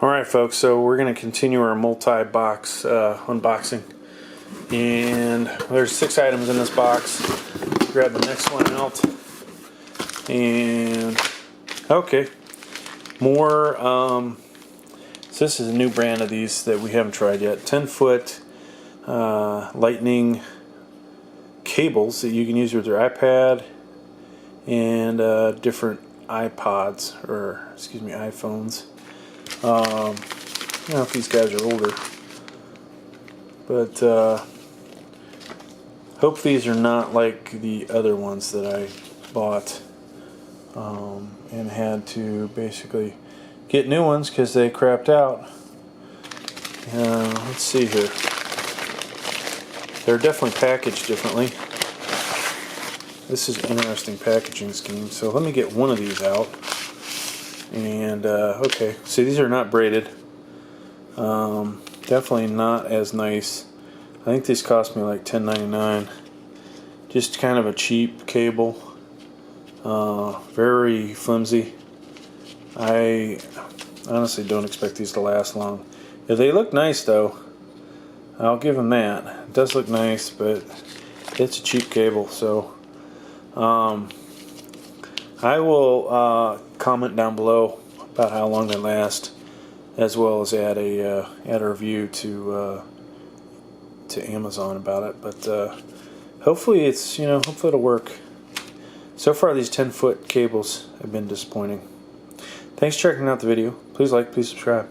Alright folks, so we're going to continue our multi-box unboxing, and there's 6 items in this box. Grab the next one out, and okay, more, so this is a new brand of these that we haven't tried yet. 10-foot lightning cables that you can use with your iPad and different iPods, or excuse me, iPhones. I don't know if these guys are older, but hope these are not like the other ones that I bought and had to basically get new ones because they crapped out. Let's see here. They're definitely packaged differently. This is an interesting packaging scheme. So let me get one of these out. And okay, see, these are not braided. Definitely not as nice. I think these cost me like $10.99. Just kind of a cheap cable. Very flimsy. I honestly don't expect these to last long. If they look nice though, I'll give them that. It does look nice, but it's a cheap cable. So I will comment down below about how long they last, as well as add a review to Amazon about it. But hopefully it's, hopefully it'll work. So far these 10-foot cables have been disappointing. Thanks for checking out the video. Please like, please subscribe.